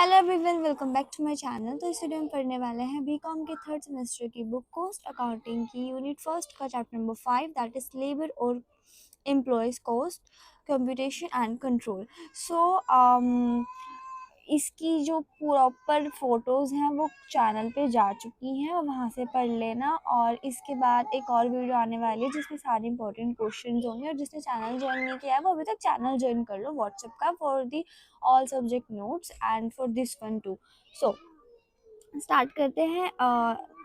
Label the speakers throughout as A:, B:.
A: Hello everyone, welcome back to my channel. तो इस video में पढ़ने वाले हैं बीकॉम के थर्ड सेमेस्टर की बुक कॉस्ट अकाउंटिंग की यूनिट फर्स्ट का chapter number 5, that is labour और employees cost computation and control. So इसकी जो प्रॉपर फोटोज़ हैं वो चैनल पे जा चुकी हैं, वहाँ से पढ़ लेना। और इसके बाद एक और वीडियो आने वाली है जिसमें सारे इंपॉर्टेंट क्वेश्चन होंगे। और जिसने चैनल ज्वाइन नहीं किया है वो अभी तक चैनल ज्वाइन कर लो व्हाट्सएप का, for the all subject notes and for this one two. So start करते हैं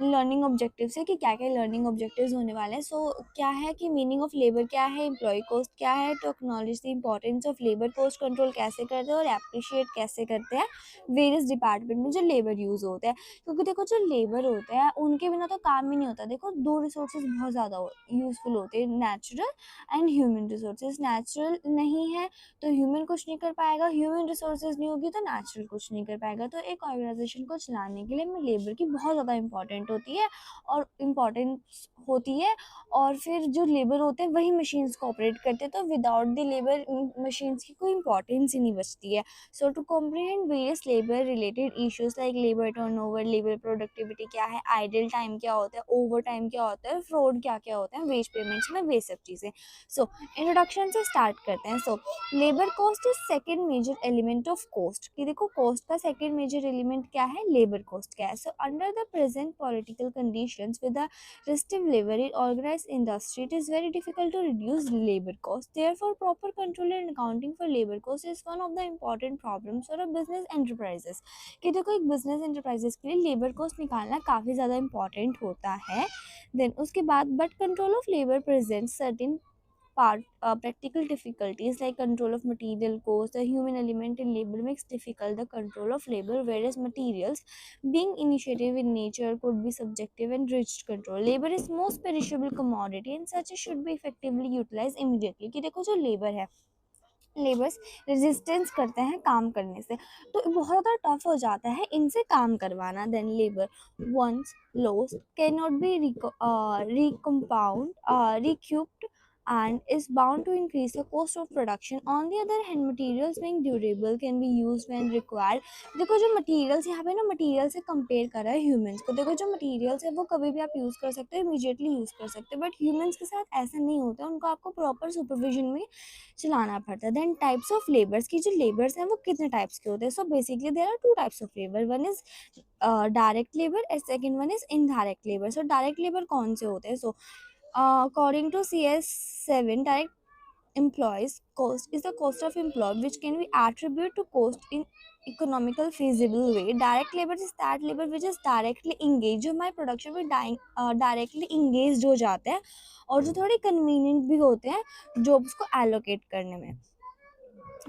A: लर्निंग ऑब्जेक्टिव से कि क्या क्या लर्निंग ऑब्जेक्टिव्स होने वाले हैं। सो क्या है कि मीनिंग ऑफ लेबर क्या है, एम्प्लॉय कॉस्ट क्या है, to acknowledge the importance of labour cost control कैसे करते हैं और अप्रिशिएट कैसे करते हैं वेरियस डिपार्टमेंट में जो लेबर यूज़ होते हैं। क्योंकि देखो जो लेबर होते हैं उनके बिना तो काम ही नहीं होता। देखो दो रिसोर्सेज बहुत ज़्यादा यूज़फुल होते हैं, natural and human resources. Natural नहीं है तो ह्यूमन कुछ नहीं कर पाएगा, ह्यूमन रिसोर्सेज नहीं होगी तो नेचुरल कुछ नहीं कर पाएगा। तो एक ऑर्गेनाइजेशन को चलाने के लिए में लेबर की बहुत ज़्यादा इंपॉर्टेंट होती है और इम्पॉर्टेंस होती है। और फिर जो लेबर होते हैं वही मशीन्स को ऑपरेट करते हैं, तो विदाउट द लेबर मशीन्स की कोई इंपॉर्टेंस ही नहीं बचती है। So to comprehend various labour related issues like labour turnover, labour productivity क्या है, आइडल टाइम क्या होता है, ओवर टाइम क्या होता है, फ्रॉड क्या क्या होता है, वेज पेमेंट्स में वे सब चीज़ें। सो इंट्रोडक्शन से स्टार्ट करते हैं। So labour cost is second major element of cost. कि देखो कॉस्ट का सेकेंड मेजर एलिमेंट क्या है, लेबर कॉस्ट क्या है। So under the present political conditions with the restive labour in organised industry it is very difficult to reduce labour cost. Therefore proper control and accounting for labour cost is one of the important problems for a business enterprises. कि देखो एक business enterprises के लिए labour cost निकालना काफ़ी ज़्यादा important होता है। देन उसके बाद but control of labour present certain practical difficulties like control of material cost. The human element in labor makes difficult the control of labor, whereas materials being initiative in nature could be subjective and rigid control. Labor is most perishable commodity and such it should be effectively utilized immediately. कि देखो जो labour है, labours resistance करते हैं काम करने से, तो बहुत ज़्यादा टफ हो जाता है इनसे काम करवाना। Then labour once loss can not be recompound recouped and is bound to increase the cost of production. On the other hand, materials being durable can be used when required. देखो जो materials यहाँ पे ना, material से compare कर रहा है humans को। देखो जो मटीरियल्स है वो कभी भी आप यूज़ कर सकते हो, इमीडिएटली यूज़ कर सकते हो, बट ह्यूमंस के साथ ऐसा नहीं होता, उनको आपको प्रॉपर सुपरविजन में चलाना पड़ता है। देन टाइप्स ऑफ लेबर्स, की जो लेबर्स हैं वो कितने टाइप्स के होते हैं। So basically there are two types of labour, one is direct labour and second one is indirect labour. So direct labour कौन से होते हैं? सो according to CS7, direct employees cost is the cost of employee which can be attributed to cost in economical feasible way. Direct labor is that labor which is directly engaged, जो हमारे production में directly engage हो जाते हैं और जो थोड़े convenient भी होते हैं जॉब्स को एलोकेट करने में।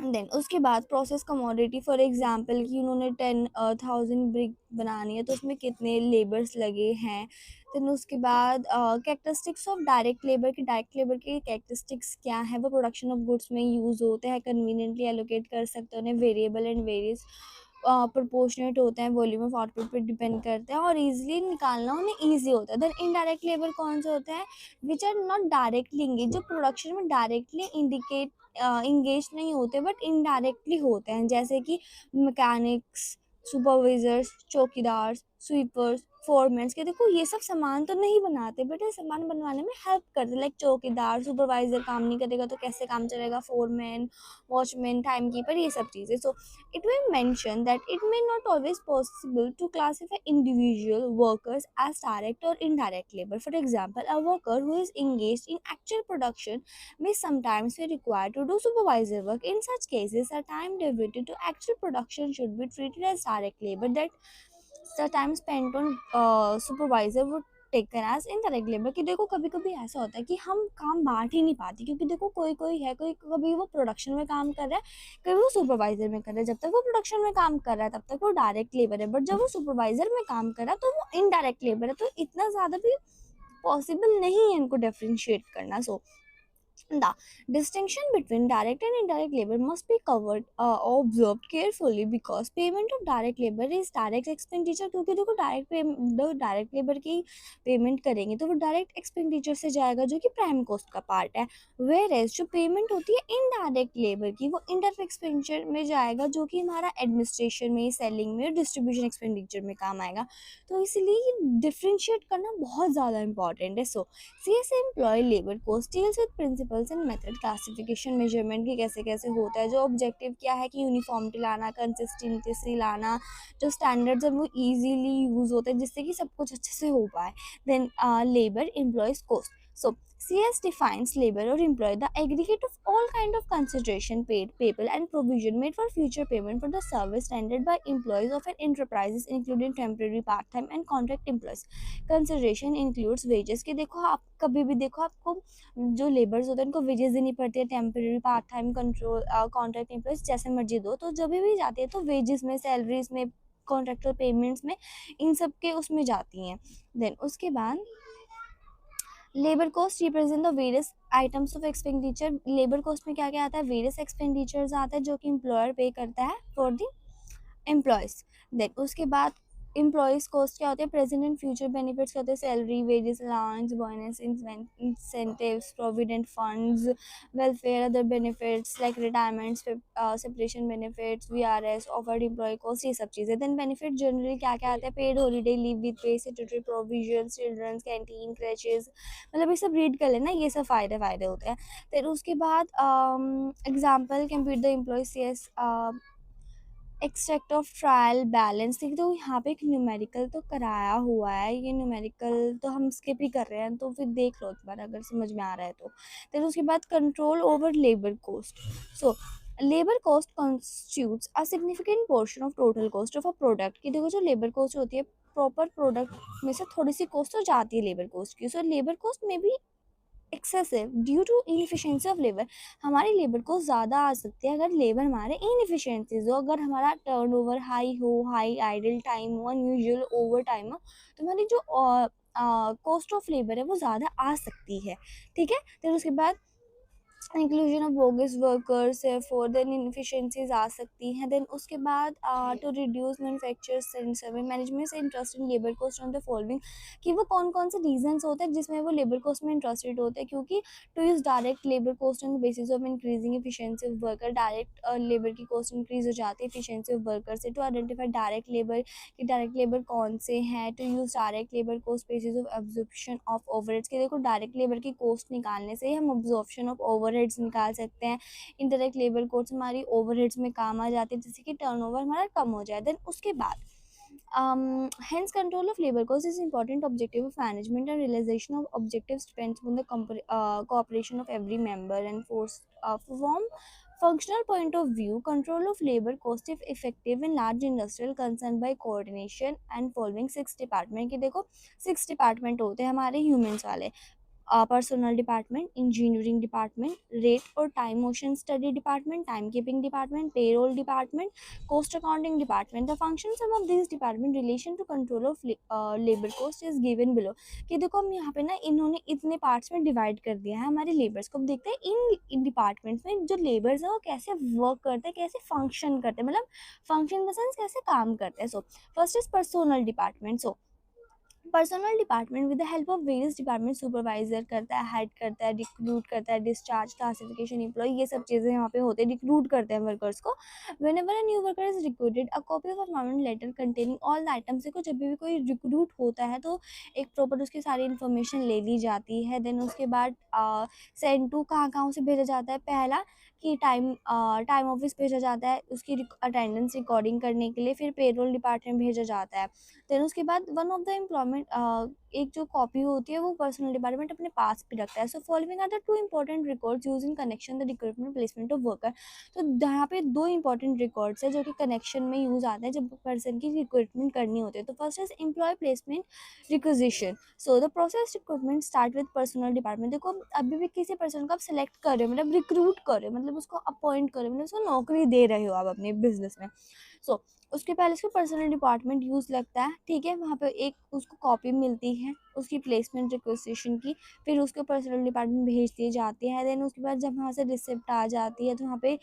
A: देन उसके बाद प्रोसेस कमोडिटी, फॉर एग्जांपल कि उन्होंने 10,000 ब्रिक बनानी है तो उसमें कितने लेबर्स लगे हैं। देन उसके बाद कैरेक्टरिस्टिक्स ऑफ डायरेक्ट लेबर, की डायरेक्ट लेबर के कैरेक्टरिस्टिक्स क्या है, वो प्रोडक्शन ऑफ गुड्स में यूज़ होते हैं, कन्वीनियंटली एलोकेट कर सकते हैं उन्हें, वेरिएबल एंड वेरियस प्रोपोर्शनेट होते हैं, वॉल्यूम ऑफ आउटपुट पे डिपेंड करते हैं और इजीली निकालना उन्हें ईजी होता है। देन इनडायरेक्ट लेबर कौन से होते हैं, which are not directly engage, जो प्रोडक्शन में डायरेक्टली इंडिकेट इंगेज नहीं होते बट इनडायरेक्टली होते हैं, जैसे कि मैकेनिक्स, सुपरवाइजर्स, चौकीदार, स्वीपर्स, फोरमैन्स। के देखो ये सब सामान तो नहीं बनाते बट ये सामान बनवाने में हेल्प करते, लाइक चौकीदार, सुपरवाइजर काम नहीं करेगा तो कैसे काम चलेगा, फोरमैन, वॉचमैन, टाइम कीपर, ये सब चीज़ें। सो it may mention that it may not always possible to classify individual workers as direct or indirect labor. For example, a worker who is engaged in actual production may sometimes be required to do supervisor work. In such cases, a time devoted to actual production should be treated as direct labor, that the time spent on supervisor would taken as indirect labour. कि देखो कभी कभी ऐसा होता है कि हम काम बांट ही नहीं पाते, क्योंकि देखो कोई कोई है, कोई कभी वो प्रोडक्शन में काम कर रहा है, कभी वो सुपरवाइजर में कर रहा है। जब तक वो प्रोडक्शन में काम कर रहा है तब तक वो डायरेक्ट लेबर है, बट जब वो सुपरवाइजर में काम कर रहा है तो वो इनडायरेक्ट लेबर है। तो इतना ज़्यादा भी पॉसिबल नहीं है इनको डिफ्रेंशिएट करना। सो The distinction between direct and indirect labor must be covered observed carefully because payment of direct labor is direct expenditure, क्योंकि देखो डायरेक्ट लेबर की पेमेंट करेंगे तो वो डायरेक्ट एक्सपेंडिचर से जाएगा जो कि प्राइम कॉस्ट का पार्ट है, वेयर एज जो पेमेंट होती है इनडायरेक्ट लेबर की वो इंडायरेक्ट एक्सपेंडिचर में जाएगा जो कि हमारा एडमिनिस्ट्रेशन में, सेलिंग में, डिस्ट्रीब्यूशन एक्सपेंडिचर में काम आएगा। तो इसलिए डिफ्रेंशिएट करना बहुत ज़्यादा इंपॉर्टेंट है। So CS employee labour cost deals with principles and method, classification measurement की कैसे कैसे होता है, जो ऑब्जेक्टिव क्या है कि यूनिफॉर्मिटी लाना, कंसिस्टेंसी लाना, जो स्टैंडर्ड्स है वो इजीली यूज होते हैं जिससे कि सब कुछ अच्छे से हो पाए। Then labour employees cost. So CS defines labor or employee the aggregate of all kind of consideration paid, payable and provision made for future payment for the service rendered by employees of an enterprises including temporary, part-time and contract employees। Consideration includes wages कि देखो आप कभी भी देखो आपको जो labours होते हैं उनको वेजेस देनी पड़ती है, temporary, part time, control, contract employees जैसे मर्जी दो, तो जब भी जाती है तो वेजेस में, सैलरीज में, कॉन्ट्रैक्चुअल पेमेंट्स में, इन सब के उसमें जाती हैं। देन उसके बाद labour cost represent the various items of expenditure. Labour cost में क्या क्या आता है, वेरियस एक्सपेंडिचर्स आता है जो कि एम्प्लॉयर पे करता है फॉर द एम्प्लॉयज़। देन उसके बाद एम्प्लॉयज़ कॉस्ट क्या होते हैं, प्रेजेंट एंड फ्यूचर बेनिफिट्स क्या होते हैं, salary, wages, allowance, bonus, incentives, provident funds, welfare, other benefits like retirement, separation benefits, VRS, offered employee cost, ये सब चीज़ें। देन बेनिफिट जनरली क्या क्या आता है, पेड हॉलीडे, लीव विद पे, स्टैट्यूटरी प्रोविजन, चिल्ड्रंस कैंटीन, क्रैचेज, मतलब ये सब रीड कर लेना, ये सब फ़ायदे होते हैं। फिर उसके बाद example compute the employee CS extract of trial balance. देखिए तो यहाँ पे एक न्यूमेरिकल तो कराया हुआ है, ये न्यूमेरिकल तो हम स्किप ही कर रहे हैं, तो फिर देख लो एक बार अगर समझ में आ रहा है तो। फिर उसके बाद control over labour cost. So labour cost constitutes a significant portion of total cost of a product. कि देखो जो लेबर कॉस्ट होती है प्रॉपर प्रोडक्ट में से थोड़ी सी कॉस्ट तो जाती है लेबर कॉस्ट की। सो लेबर कॉस्ट में भी excessive due to inefficiency of labour, हमारी लेबर को ज़्यादा आ सकती है अगर लेबर हमारे इनफिशिएंसीज हो, अगर हमारा टर्नओवर हाई हो, हाई आइडल टाइम हो, अनयूजुअल ओवर टाइम हो, तो हमारी जो कॉस्ट ऑफ लेबर है वो ज़्यादा आ सकती है। ठीक है, फिर उसके बाद इंक्लूजन ऑफ बोगस वर्कर्स है फॉर देन इनफिशिएंसीज आ सकती हैं। देन उसके बाद to reduce manufacturers and service management से interest in labour cost on the following, कि वो कौन कौन से रीजंस होते हैं जिसमें वो लेबर कॉस्ट में इंटरेस्टेड होते हैं, क्योंकि to use direct labour cost on the basis of increasing efficiency of worker, direct labour की कॉस्ट इंक्रीज हो जाती है एफिशिएंसी ऑफ वर्कर से। टू आइडेंटिफाई डायरेक्ट लेबर, कि डायरेक्ट लेबर कौन से हैं। To use direct labour cost basis of absorption of overheads, कि देखो डायरेक्ट लेबर की कॉस्ट निकालने से हम एब्जॉर्प्शन ऑफ ओवरहेड्स निकाल सकते हैं। इनडायरेक्ट लेबर कॉस्ट हमारी ओवरहेड्स में काम आ जाती है जिससे कि टर्नओवर हमारा कम हो जाए। देन उसके बाद hence control of labor cost is important objective of management, and realization of objectives depends on the cooperation of every member and force from functional point of view. Control of labor cost if effective in large industrial concerned by coordination and following 6 department। कि देखो 6 department होते हैं हमारे humans वाले, personnel department, engineering department, rate और time motion study department, time keeping department, payroll department, cost accounting department. The function some of this department relation to control of labour cost is given below. कि देखो हम यहाँ पे ना इन्होंने इतने parts में डिवाइड कर दिया है हमारे लेबर्स को। अब देखते हैं इन डिपार्टमेंट्स में जो लेबर्स है वो कैसे वर्क करते हैं, कैसे फंक्शन करते हैं, मतलब फंक्शन इन द सेंस कैसे काम करते हैं। सो first is personal department. So personal department with the help of various department supervisor करता है, हेड करता है, रिक्रूट करता है, डिस्चार्ज, क्लासिफिकेशन, एम्प्लॉय, ये सब चीज़ें यहाँ पे होते हैं, रिक्रूट करते हैं वर्कर्स को। Whenever a new worker is recruited a copy of appointment letter containing all the items. देखो जब भी कोई रिक्रूट होता है तो एक प्रॉपर उसकी सारी इन्फॉर्मेशन ले ली जाती है। देन उसके बाद सेंड टू कहाँ कहाँ उसे भेजा जाता है, पहला कि टाइम ऑफिस भेजा जाता है उसकी अटेंडेंस रिकॉर्डिंग करने के लिए, फिर पेरोल डिपार्टमेंट भेजा जाता है। देन उसके बाद वन ऑफ द एम्प्लॉयमेंट एक जो कॉपी होती है वो पर्सनल डिपार्टमेंट अपने पास भी रखता है। So following are the 2 important records use in connection the recruitment placement of worker. तो यहाँ पे 2 इंपॉर्टेंट रिकॉर्ड्स है जो कि कनेक्शन में यूज आते हैं जब पर्सन की रिक्रूटमेंट करनी होती है। तो first is employee placement requisition. So the process recruitment start with personnel department. देखो अभी भी किसी पर्सन को आप सेलेक्ट कर रहे हो, मतलब रिक्रूट कर रहे हो, मतलब उसको अपॉइंट कर रहे हो, मतलब उसको नौकरी दे रहे हो आप अपने बिजनेस में। सो उसके पहले उसको पर्सनल डिपार्टमेंट यूज़ लगता है, ठीक है, वहाँ पे एक उसको कॉपी मिलती है उसकी प्लेसमेंट रिक्वेजिशन की, फिर उसको पर्सनल डिपार्टमेंट भेज दी जाती है। देन उसके बाद जब वहाँ से रिसिप्ट आ जाती है तो वहाँ पे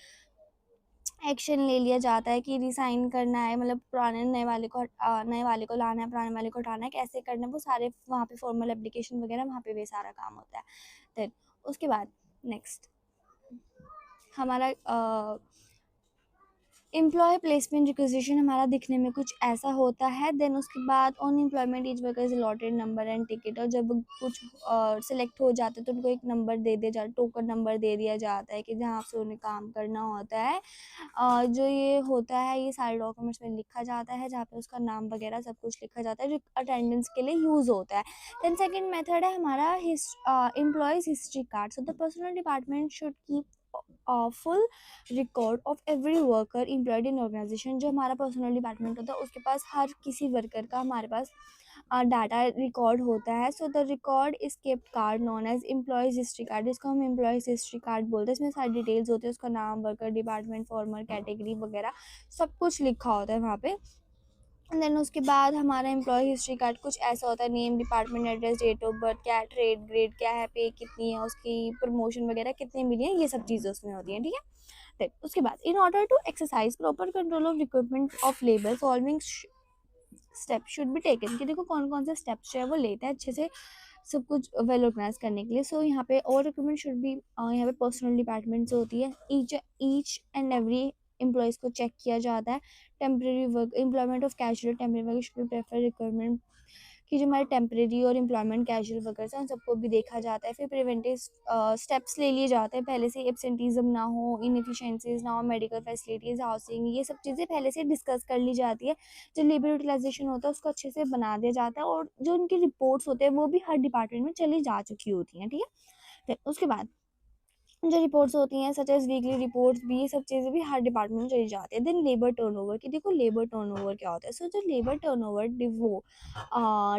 A: एक्शन ले लिया जाता है कि रिसाइन करना है, मतलब पुराने नए वाले को लाना है, पुराने वाले को हटाना है, कैसे करना है, वो सारे वहाँ पे फॉर्मल एप्लीकेशन वगैरह वहाँ पे वे सारा काम होता है। देन उसके बाद नेक्स्ट हमारा एम्प्लॉय प्लेसमेंट रिक्वेजिशन हमारा दिखने में कुछ ऐसा होता है। देन उसके बाद on employment each workers allotted number and ticket, और जब कुछ सिलेक्ट हो जाते हैं तो उनको एक नंबर दे दिया जाता, टोकन नंबर दे दिया जाता है कि जहाँ से उन्हें काम करना होता है। जो ये होता है ये सारे डॉक्यूमेंट्स में लिखा जाता है, जहाँ पे उसका नाम वगैरह सब कुछ लिखा जाता है, जो अटेंडेंस के लिए यूज़ होता है। देन सेकेंड मेथड है हमारा employees history card. So the personnel department should keep full record of every worker employed in organisation. जो हमारा पर्सनल डिपार्टमेंट होता है उसके पास हर किसी वर्कर का हमारे पास डाटा रिकॉर्ड होता है। So the record is kept card known as employees history card, इसको हम एम्प्लॉयज हिस्ट्री कार्ड बोलते हैं। इसमें सारी डिटेल्स होती है, उसका नाम, वर्कर, डिपार्टमेंट, फॉर्मर, कैटेगरी वगैरह सब कुछ लिखा होता है वहाँ पे। देन उसके बाद हमारा एम्प्लॉय हिस्ट्री कार्ड कुछ ऐसा होता है, name, department, address, date of birth, क्या ट्रेड ग्रेड क्या है, पे कितनी है उसकी, प्रमोशन वगैरह कितनी मिली है, ये सब चीज़ें उसमें होती हैं, ठीक है। देन उसके बाद in order to exercise proper control of recruitment of labour following step should be taken, कि देखो कौन कौन से स्टेप्स जो है वो लेते हैं अच्छे से सब कुछ वेल ऑर्गेनाइज करने के लिए। सो यहाँ पे और रिक्रूटमेंट शुड बी, यहाँ पे पर्सनल डिपार्टमेंट्स होती है, ईच एंड एवरी एम्प्लॉयज़ को चेक किया जाता है। Temporary work employment of casual temporary work should be prefer requirement, कि जो हमारे टेम्प्रेरी और एम्प्लॉयमेंट कैजुअल वर्कर्स हैं उन सबको भी देखा जाता है। फिर प्रिवेंटिव स्टेप्स ले लिए जाते हैं पहले से, एब्सेंटीज़म ना हो, इनएफिशिएंसीज ना हो, मेडिकल फैसिलिटीज़, हाउसिंग, ये सब चीज़ें पहले से डिस्कस कर ली जाती है। जो लेबर यूटिलाइजेशन होता है उसको अच्छे से बना दिया जाता है, और जो उनकी रिपोर्ट्स होते हैं वो भी हर डिपार्टमेंट में चली जा चुकी होती हैं, ठीक है। फिर उसके बाद जो रिपोर्ट्स होती हैं सच एज वीकली रिपोर्ट्स भी, ये सब चीज़ें भी हर डिपार्टमेंट में चली जाती है। देन लेबर टर्नओवर, कि देखो लेबर टर्नओवर क्या होता है। सो जो लेबर टर्नओवर वो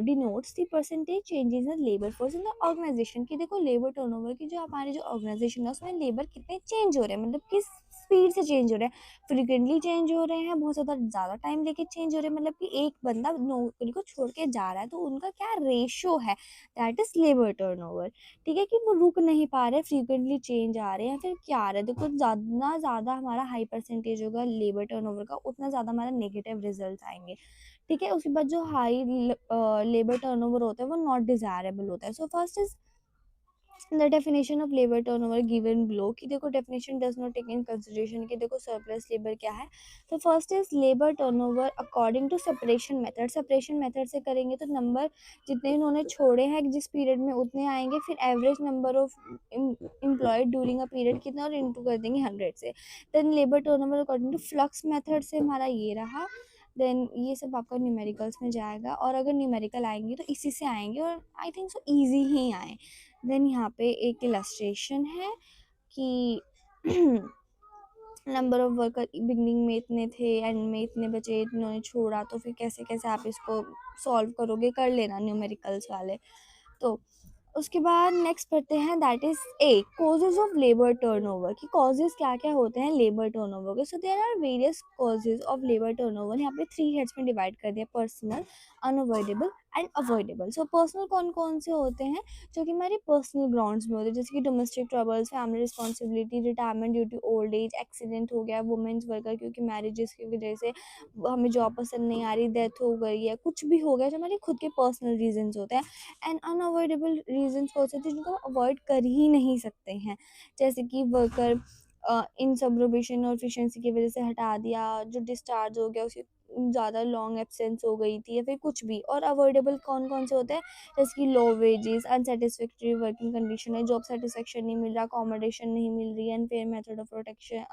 A: denotes the percentage changes in labour force in the organisation, की देखो लेबर टर्नओवर की जो हमारी जो ऑर्गेनाइजेशन है उसमें लेबर कितने चेंज हो रहे हैं, मतलब किस स्पीड से चेंज हो रहे हैं, फ्रिक्वेंटली चेंज हो रहे हैं, बहुत ज़्यादा टाइम लेके चेंज हो रहे हैं, मतलब कि एक बंदा नौकरी को छोड़ के जा रहा है तो उनका क्या रेशो है, दैट इज़ लेबर टर्नओवर। ठीक है, कि वो रुक नहीं पा रहे, फ्रीक्वेंटली चेंज आ रहे हैं, फिर क्या आ रहा है, देखो जितना ज़्यादा हमारा हाई परसेंटेज होगा लेबर टर्नओवर का उतना ज़्यादा हमारा नेगेटिव रिजल्ट आएंगे। ठीक है, उसके बाद जो हाई लेबर टर्नओवर होता है वो नॉट डिजायरेबल होता है। So first is the definition of labour turnover given below, कि देखो definition does not take in consideration कि देखो सरप्लस लेबर क्या है। तो first is labour turnover according to separation method, separation method से करेंगे तो नंबर जितने इन्होंने छोड़े हैं जिस पीरियड में उतने आएंगे, फिर average number of employed during a period कितना, और इंटू कर देंगे 100 से। Then labour turnover according to flux method से हमारा ये रहा। देन ये सब आपका न्यूमेरिकल्स में जाएगा, और अगर न्यूमेरिकल आएंगे तो इसी से आएंगे, और आई थिंक सो ईजी ही आए। देन यहाँ पे एक इलस्ट्रेशन है कि नंबर ऑफ वर्कर बिगनिंग में इतने थे, एंड में इतने बचे, इन्होंने छोड़ा, तो फिर कैसे कैसे आप इसको सॉल्व करोगे, कर लेना न्यूमेरिकल्स वाले। तो उसके बाद नेक्स्ट पढ़ते हैं, that is a causes of labour turnover, कि कॉजेज क्या क्या होते हैं लेबर टर्नओवर के। So there are various causes of labour turnover, यहाँ पे 3 हेड्स में डिवाइड कर दिया, personal, unavoidable and avoidable. So personal कौन कौन से होते हैं, जो कि हमारे पर्सनल ग्राउंड्स में होते हैं, जैसे कि domestic troubles, family responsibility, retirement due to old age, accident हो गया, वुमेन्स वर्कर क्योंकि मैरिजेस की वजह से हमें जॉब पसंद नहीं आ रही, डेथ हो गई है, कुछ भी हो गया, जो हमारे खुद के पर्सनल रीजंस होते हैं। एंड अनअवॉइडेबल रीजंस कौन से थे, जिनको अवॉइड कर ही नहीं सकते हैं, जैसे कि वर्कर इनसब्रोबेशन और एफिशिएंसी की वजह से हटा दिया, जो डिस्चार्ज हो गया उसकी ज़्यादा लॉन्ग एब्सेंस हो गई थी, या फिर कुछ भी। और अवॉइडेबल कौन कौन से होते हैं, जैसे कि low wages, unsatisfactory working condition है, जॉब सेटिस्फेक्शन नहीं मिल रहा, अकोमोडेशन नहीं मिल रही है, unfair method of protection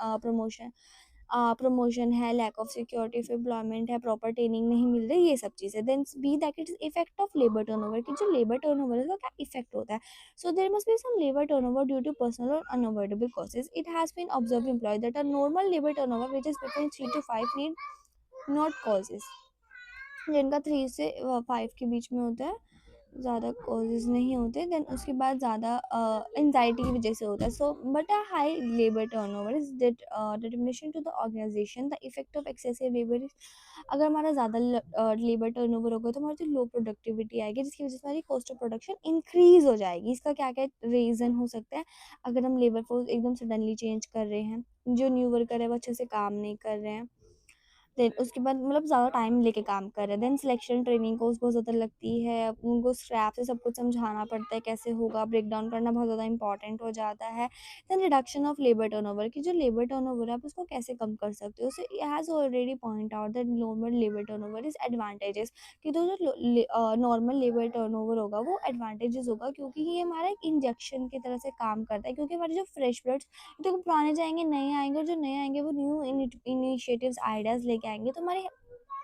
A: promotion है, lack of security of employment है, प्रॉपर ट्रेनिंग नहीं मिल रही, ये सब चीज़ें। Then B that it is effect of labour turnover, कि जो लेबर टर्नओवर है उसका क्या इफेक्ट होता है। So there must be some labour turnover due to personal और unavoidable causes. It has been observe employ that a normal labour turnover which is between 3 to 5 need not causes, जिनका 3 से 5 के बीच में होता है ज़्यादा कॉजेज़ नहीं होते, देन उसके बाद ज़्यादा एंग्ज़ायटी की वजह से होता है। So but a high labour turnover is determination to the organisation, the effect of excessive labour is, अगर हमारा ज़्यादा लेबर टर्नओवर होगा तो हमारी जो लो प्रोडक्टिविटी आएगी, जिसकी वजह से हमारी कॉस्ट ऑफ प्रोडक्शन इंक्रीज़ हो जाएगी। इसका क्या-क्या रीज़न हो सकता है? अगर हम लेबर फोर्स एकदम सडनली चेंज कर रहे हैं, जो न्यू वर्कर है वो अच्छे से काम नहीं कर रहे हैं, देन उसके बाद मतलब ज़्यादा टाइम लेके काम कर रहे हैं, देन सिलेक्शन ट्रेनिंग कॉस्ट बहुत ज़्यादा लगती है, उनको स्क्रैप से सब कुछ समझाना पड़ता है कैसे होगा, ब्रेक डाउन करना बहुत ज़्यादा इंपॉर्टेंट हो जाता है। Then reduction of labour turnover, कि जो लेबर टर्नओवर है आप उसको कैसे कम कर सकते हो। So has already point out that normal labour turnover is advantages, कि तो जो नॉर्मल लेबर टर्नओवर होगा वो एडवांटेजेस होगा, क्योंकि ये हमारा एक इंजेक्शन की तरह से काम करता है, क्योंकि हमारे जो फ्रेश ब्लड्स, तो पुराने जाएंगे नए आएंगे, और जो नए आएंगे वो न्यू इनिशिएटिव्स आइडियाज़ लेके आएंगे, तो हमारे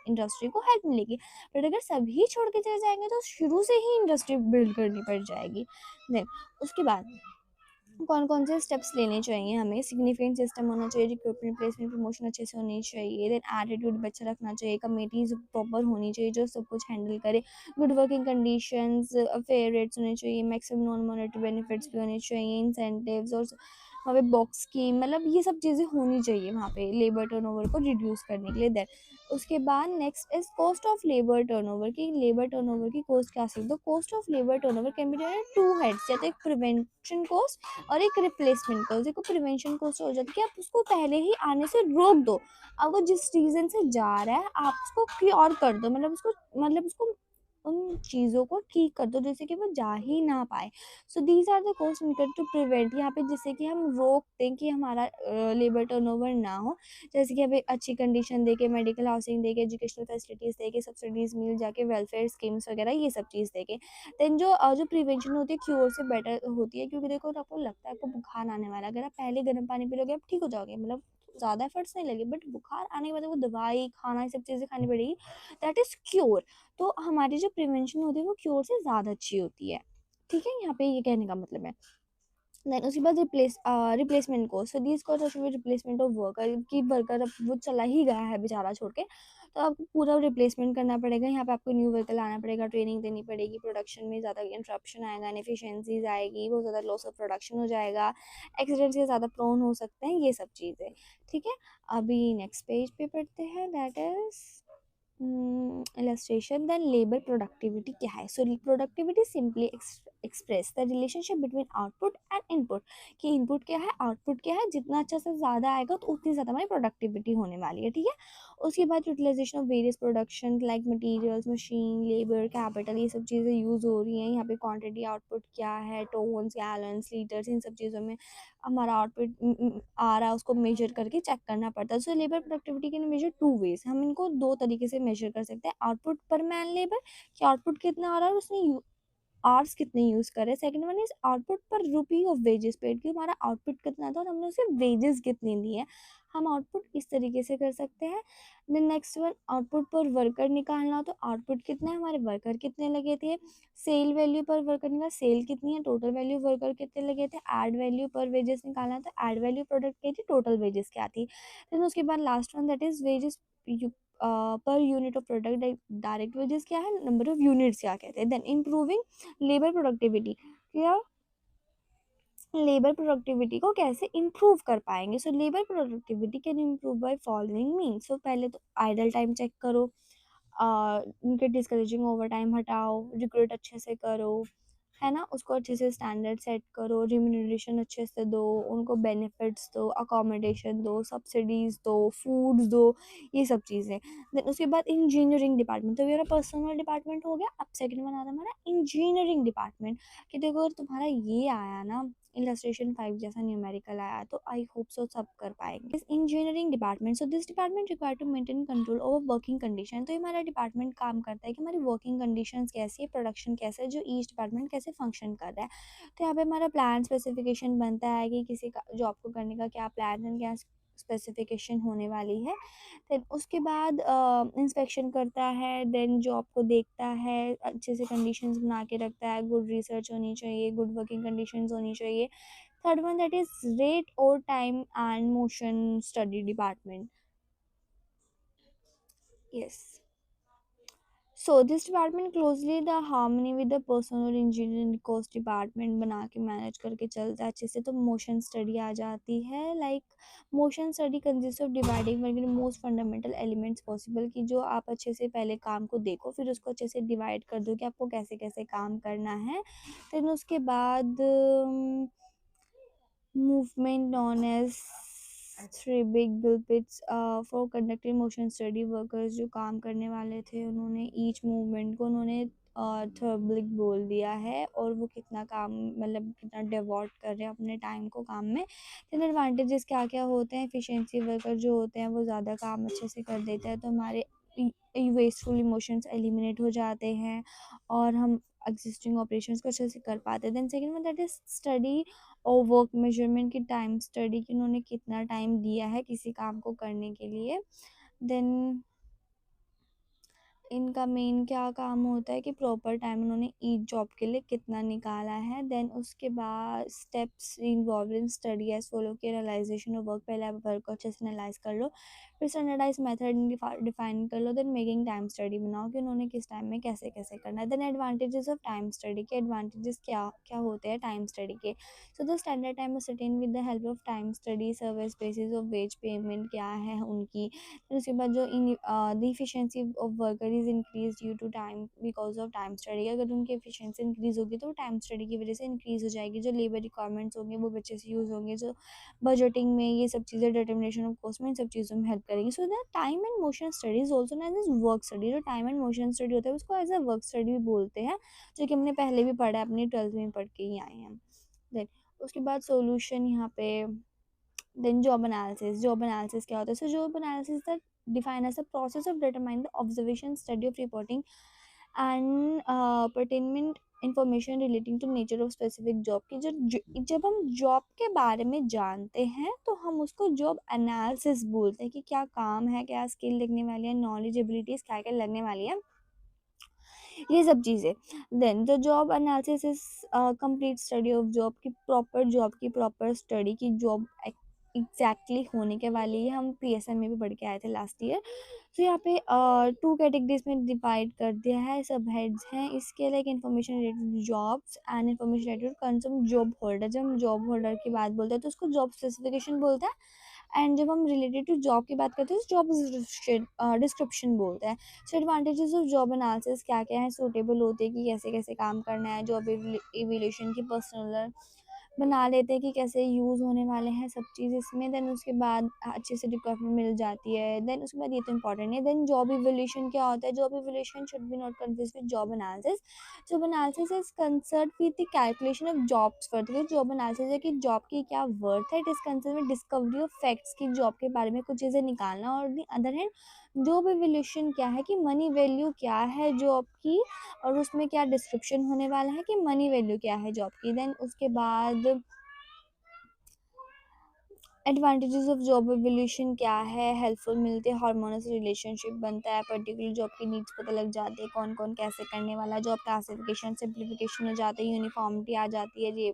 A: इंडस्ट्री को हेल्प मिलेगी। बट अगर सभी छोड़ के चले जाएंगे तो शुरू से ही इंडस्ट्री बिल्ड करनी पड़ जाएगी। देन उसके बाद कौन कौन से स्टेप्स लेने चाहिए हमें? सिग्निफिकेंट सिस्टम होना चाहिए, रिक्रूटमेंट प्लेसमेंट प्रमोशन अच्छे से होनी चाहिए, देन एटीट्यूड अच्छा रखना चाहिए, कमेटीज प्रॉपर होनी चाहिए जो सब कुछ हैंडल करे, good working conditions, fair rates होने चाहिए, मैक्सिमम नॉन मॉनेटरी बेनिफिट्स भी होने चाहिए, इंसेंटिव्स, और वहाँ पे बॉक्स स्कीम, मतलब ये सब चीज़ें होनी चाहिए वहाँ पे लेबर टर्नओवर को रिड्यूस करने के लिए। देन उसके बाद next is cost of labour turnover, की लेबर टर्नओवर की कॉस्ट क्या सकते हो? Cost of labour turnover can be two heads, या तो एक प्रिवेंशन कॉस्ट और एक रिप्लेसमेंट कॉस्ट। देखो प्रिवेंशन कॉस्ट हो जाती है कि आप उसको पहले ही आने से रोक दो, अब वो जिस रीज़न से जा रहा है आप उसको क्योर कर दो, मतलब उसको उन चीज़ों को ठीक कर दो जैसे कि वो जा ही ना पाए। So these are the cost incurred to prevent, यहाँ पे जिससे कि हम रोक दें कि हमारा लेबर टर्नओवर ना हो, जैसे कि हमें अच्छी कंडीशन देके, मेडिकल हाउसिंग देके, एजुकेशनल फैसिलिटीज़ देके, सब्सिडीज़ मिल जाके, वेलफेयर स्कीम्स वगैरह ये सब चीज़ देके। देन जो प्रिवेंशन होती है क्योर से बेटर होती है, क्योंकि देखो आपको लगता है आपको बुखार आने वाला है, अगर आप पहले गर्म पानी पी लोगे आप ठीक हो जाओगे, मतलब ज़्यादा एफर्ट्स नहीं लगे, बट बुखार आने के बाद वो दवाई खाना ये सब चीज़ें खानी पड़ेगी, दैट इज़ क्योर। तो हमारी जो प्रिवेंशन होती है वो क्योर से ज़्यादा अच्छी होती है। ठीक है, यहाँ पे ये कहने का मतलब है। देन उसके बाद replacement course, so this course should be replacement of worker, कि वर्कर अब वो चला ही गया है बेचारा छोड़ के, तो आपको पूरा रिप्लेसमेंट करना पड़ेगा। यहाँ पे आपको न्यू वर्कर लाना पड़ेगा, ट्रेनिंग देनी पड़ेगी, प्रोडक्शन में ज़्यादा इंटरप्शन आएगा, इनएफिशिएंसीज आएगी, बहुत ज़्यादा लॉस ऑफ प्रोडक्शन हो जाएगा, एक्सीडेंट से ज़्यादा प्रोन हो सकते हैं, ये सब चीज़ें। ठीक है, अभी नेक्स्ट पेज पे पढ़ते हैं, that is illustration। then labor productivity क्या है? So productivity simply express the relationship between output and input, कि input क्या है, output क्या है, जितना अच्छा से ज़्यादा आएगा तो उतनी ज़्यादा हमारी productivity होने वाली है। ठीक है, उसके बाद utilisation of various production like materials, machine, labour, capital, ये सब चीज़ें यूज़ हो रही हैं। यहाँ पे क्वांटिटी, आउटपुट क्या है, टोन्स, गैलन्स, लीटर्स, इन सब चीज़ों में हमारा आउटपुट आ रहा है, उसको मेजर करके चेक करना पड़ता है। So labour productivity can measure to wage, हम इनको दो तरीके से मेजर कर सकते हैं, आउटपुट पर मैन लेबर, कि आउटपुट कितना आ रहा है और उसने आवर्स कितने यूज़ करे। सेकंड वन इज आउटपुट पर रुपी ऑफ वेजेस पेड, कि हमारा आउटपुट कितना था और हमने उसे वेजेस कितने दिए। हम आउटपुट इस तरीके से कर सकते हैं। देन नेक्स्ट वन, आउटपुट पर वर्कर निकालना हो तो आउटपुट कितना है, हमारे वर्कर कितने लगे थे। सेल वैल्यू पर वर्कर निकाल, सेल कितनी है, टोटल वैल्यू वर्कर कितने लगे थे। ऐड वैल्यू पर वेजेस निकालना है तो ऐड वैल्यू प्रोडक्ट क्या थी, टोटल वेजेस क्या थी। देन उसके बाद last one that is wages per unit of product, direct wages क्या है, नंबर ऑफ यूनिट्स क्या कहते हैं। देन इम्प्रूविंग लेबर प्रोडक्टिविटी, क्या लेबर प्रोडक्टिविटी को कैसे इम्प्रूव कर पाएंगे। So labour productivity can improve by following means. So पहले तो आइडल टाइम चेक करो, उनके डिस्करेजिंग ओवर टाइम हटाओ, रिक्रूट अच्छे से करो, है ना, उसको अच्छे से स्टैंडर्ड सेट करो, रिम्यूनरेशन अच्छे से दो, उनको बेनिफिट्स दो, अकोमोडेशन दो, सब्सिडीज़ दो, फूड्स दो, ये सब चीज़ें। देन उसके बाद इंजीनियरिंग डिपार्टमेंट, तो मेरा पर्सनल डिपार्टमेंट हो गया। अब सेकंड वन आ रहा है हमारा इंजीनियरिंग डिपार्टमेंट, कि देखो अगर तुम्हारा ये आया ना इलस्ट्रेशन 5 जैसा न्यूमेरिकल आया तो आई होप सो सब कर पाएंगे। Engineering department, so this department require to maintain control over working condition, तो ये हमारा डिपार्टमेंट काम करता है कि हमारी वर्किंग कंडीशंस कैसी है, प्रोडक्शन कैसा है, जो ईच डिपार्टमेंट कैसे फंक्शन कर रहा है। तो यहाँ पे हमारा प्लान स्पेसिफिकेशन बनता है कि किसी का जॉब को करने का क्या प्लान है, क्या स्पेसिफिकेशन होने वाली है। देन उसके बाद इंस्पेक्शन करता है, देन जॉब को देखता है, अच्छे से कंडीशंस बना के रखता है, गुड रिसर्च होनी चाहिए, गुड वर्किंग कंडीशंस होनी चाहिए। Third one that is rate और time and motion study department. Yes, so this department closely the harmony with the person और इंजीनियरिंग कोर्स डिपार्टमेंट बना के मैनेज करके चलता है अच्छे से। तो मोशन स्टडी आ जाती है। Like motion study consist of dividing most fundamental elements possible, कि जो आप अच्छे से पहले काम को देखो, फिर उसको अच्छे से डिवाइड कर दो कि आपको कैसे कैसे काम करना है। फिर उसके बाद movement known as three big bill pits for conducting motion study. Workers जो काम करने वाले थे उन्होंने ईच मूवमेंट को उन्होंने थर्बिक बोल दिया है, और वो कितना काम मतलब कितना डिवोट कर रहे हैं अपने टाइम को काम में। फिर एडवांटेजेस क्या क्या होते हैं, एफिशिएंसी वर्कर जो होते हैं वो ज़्यादा काम अच्छे से कर देते हैं, तो हमारे वेस्टफुल इमोशंस एलिमिनेट हो जाते हैं और हम एग्जिस्टिंग ऑपरेशंस को अच्छे से कर पाते हैं। Then second one that is study और वर्क मेजरमेंट की टाइम स्टडी, कि उन्होंने कितना टाइम दिया है किसी काम को करने के लिए। देन इनका मेन क्या काम होता है कि प्रॉपर टाइम उन्होंने ईच जॉब के लिए कितना निकाला है। देन उसके बाद steps involve in study as follow के एनालाइजेशन ऑफ वर्क, पहले आप वर्क को अच्छे से एनालाइज कर लो, फिर स्टैंडर्डाइज मेथड डिफाइन कर लो, देन मेकिंग टाइम स्टडी बनाओ कि उन्होंने किस टाइम में कैसे कैसे करना है। Then advantages of time study के एडवांटेजेस क्या क्या होते हैं टाइम स्टडी के। So the standard time certain with the help of time study service basis of wage payment क्या है उनकी। फिर उसके बाद जो the efficiency of worker is increase due to time because of time study. अगर उनकी एफिशिएंसी इंक्रीज होगी तो टाइम स्टडी की वजह से इंक्रीज हो जाएगी। जो लेबर रिक्वायरमेंट्स होंगे वो अच्छे से यूज़ होंगे। जो बजटिंग में ये सब चीज़ें, डिटर्मिनेशन ऑफ कॉस्ट में इन सब चीज़ों में हेल्प करेंगी। So the time and motion study is also known as work study. जो टाइम एंड मोशन स्टडी होता है उसको एज अ वर्क स्टडी भी बोलते हैं, जो कि हमने पहले भी पढ़ा है, अपनी 12th में पढ़ के ही आए हैं। देन उसके बाद सोल्यूशन यहाँ पे। देन जॉब एनालिसिस क्या होता है। So job analysis that define as a process of determining the observation, study of reporting and pertinent information relating to nature of specific job। की जब हम जॉब के बारे में जानते हैं तो हम उसको जॉब एनालिसिस बोलते हैं, कि क्या काम है, क्या स्किल लगने वाली है, नॉलेज एबिलिटीज क्या क्या लगने वाली है, ये सब चीज़ें। Then the job analysis is complete study of job की प्रॉपर स्टडी की जॉब एग्जैक्टली होने के वाली है। हम पीएसएम में भी पढ़ के आए थे लास्ट ईयर। तो यहाँ पे टू कैटेगरीज में डिवाइड कर दिया है, सब हेड्स हैं इसके, like information related jobs and information related concern job holder. जब हम जॉब होल्डर की बात बोलते हैं तो उसको जॉब स्पेसिफिकेशन बोलते हैं, एंड जब हम रिलेटेड टू जॉब की बात करते हैं तो जॉब डिस्क्रिप्शन बोलते हैं। सो एडवांटेजेस ऑफ जॉब एनालिसिस क्या क्या है, सूटेबल होते हैं कि कैसे कैसे काम करना है, जॉब इवैल्यूएशन की पर्सनल बना लेते हैं कि कैसे यूज़ होने वाले हैं सब चीज़ इसमें। देन उसके बाद अच्छे से रिक्वायरमेंट मिल जाती है। देन उसके बाद ये तो इंपॉर्टेंट है। देन जॉब इवैल्यूएशन क्या होता है। Job evaluation should be not confuse with job analysis. Job analysis is concern with the calculation of jobs worth. Job analysis है कि जॉब की क्या वर्थ है, it is concern with discovery of facts की job के बारे में कुछ चीज़ें निकालना। और दी अदर हैंड जॉब इवैल्यूएशन क्या है कि मनी वैल्यू क्या है जॉब की, और उसमें क्या डिस्क्रिप्शन होने वाला है कि मनी वैल्यू क्या है जॉब की। देन उसके बाद एडवांटेजेस ऑफ जॉब एवोल्यूशन क्या है, हेल्पफुल मिलते हैं, हार्मोनियस रिलेशनशिप बनता है, पर्टिकुलर जॉब की नीड्स पता लग जाती है, कौन कौन कैसे करने वाला, जॉब क्लासिफिकेशन सिंप्लीफिकेशन हो जाती है, यूनिफॉर्मिटी आ जाती है ये